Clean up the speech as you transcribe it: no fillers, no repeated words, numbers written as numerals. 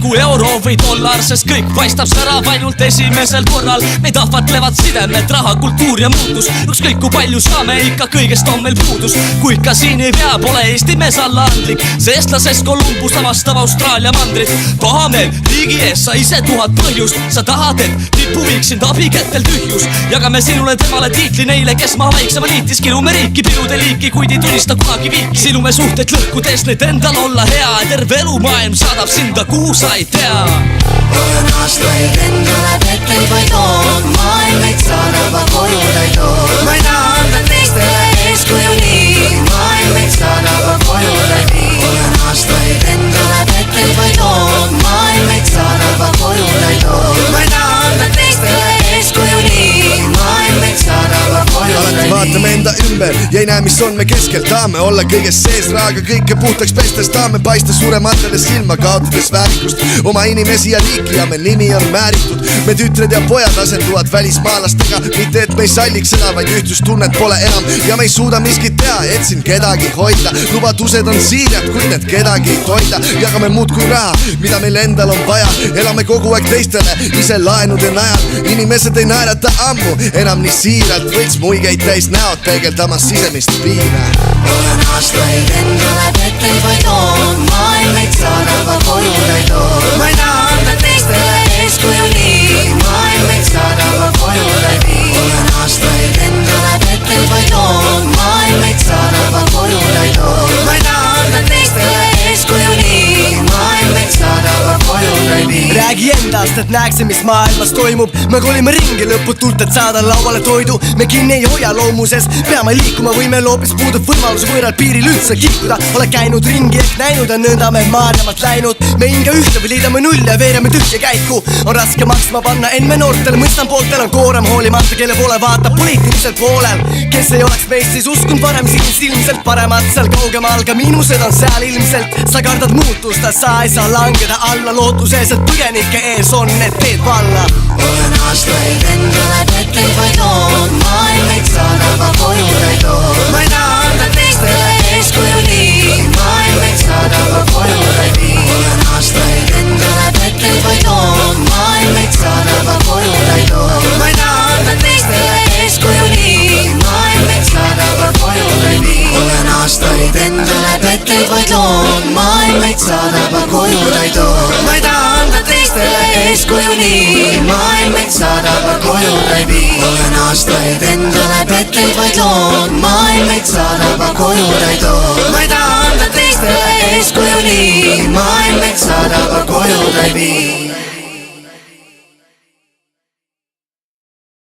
olgu euro või dollar, sest kõik paistab särav ainult esimesel korral. Meid ahvatlevad sidemed, raha, kultuur ja muutus. Ükskõik kui palju saame, ikka kõigest on meil puudus. Kui ikka siin ei pea, pole Eesti mees allaandlik. See eestlasest Kolumbus avastab Austraalia mandrit. Tahame riigi ees, sa ise 1000 põhjust. Sa tahad, et tipu viiksin abikätel tühjus. Jagame sinule temale tiitli neile, kes maha väiksema liitis. Kilume riiki, pilude liiki, kuid ei tunista kunagi viiki. Sinume suhted lõhkudes, need endal olla hea. Terve elumaailm saadab sinda, kuhu sa ei tea. Olen aastaid endale petteid vaid lood. Maailm meid saadab, aga koju ta ei too. Ma ei taha anda teistele eeskuju nii. Maailm meid saadab, aga koju ta ei vii. Olen aastaid endale petteid vaid lood. Maailm meid saadab, aga koju ta ei too. Ma ei taha anda teistele eeskuju nii. Maailm meid saadab, aga koju ta ei vii. Vaatame enda ümber ja ei näe, mis on me keskel. Tahame olla kõigest sees, raaga kõike puhtaks pestes. Tahame paista suurematele silma, kaotades väärikust oma inimesi ja riiki ja me nimi on määritud. Me tütred ja pojad asenduvad välismaalastega. Mitte et me ei salliks seda, vaid ühtsustunnet pole enam. Ja me ei suuda miskit teha, et siin kedagi hoida. Lubadused on siirad, kuid need kedagi ei toida. Jagame muud kui raha, mida meil endal on vaja. Elame kogu aeg teistele, ise laenude najal. Inimesed ei naerata ammu, enam nii siiralt. Võiks muigeid täis näod peegeldamas sisemist piina. Olen aastaid endale petteid vaid lood. Maailm meid saadab, aga koju ta ei too. Ma ei taha anda teistele eeskuju nii. Maailm meid saadab, aga koju ta ei vii. Olen aastaid endale petteid vaid lood. Maailm meid saadab, aga koju ta ei too. Ma ei taha anda teistele eeskuju nii. Maailm meid saadab, aga koju ta ei vii. Räägi endast, et näekse, mis maailmas toimub. Me kolime ringi lõputult, et saada lauale toidu. Me kinni ei hoia loomuses, peame liikuma või meil hoopis puudub võimalus võõral piiril üldse kihkuda. Ole käinud ringi ehk näinud ja nõnda me maailmalt läinud. Me hinge ühte või liidame null ja veereme tühja käiku. On raske maksma panna enne noortele, mõistan pooltel on koorem hoolimata, kelle poole vaatab poliitilisel poolel. Kes ei oleks meist siis uskunud varem siis ilmselt paremat seal kaugemal, ka miinused on seal ilmselt. Sa kardad muutust, sa ei saa langeda alla lootuses, et põgenike ees on need teed valla. Olen aastaid endale petteid vaid lood. Maailm meid saadab, aga koju ta ei too. Ma ei taha anda teistele eeskuju nii. Maailm meid saadab, aga koju ta ei vii. Olen aastaid endale petteid vaid lood. Maailm meid saadab, aga koju ta ei too. Ma ei taha anda teistele eeskuju nii. Maailm meid saadab, aga koju ta ei vii. Olen aastaid endale petteid vaid lood. Maailm meid saadab, aga koju ta ei too. Ma ei taha anda teistele eeskuju nii. Maailm meid saadab, aga koju ta ei vii. Olen aastaid endale petteid vaid lood. Maailm meid saadab, aga koju ta ei too. Ma ei taha anda teistele eeskuju nii. Maailm meid saadab, aga koju ta ei vii.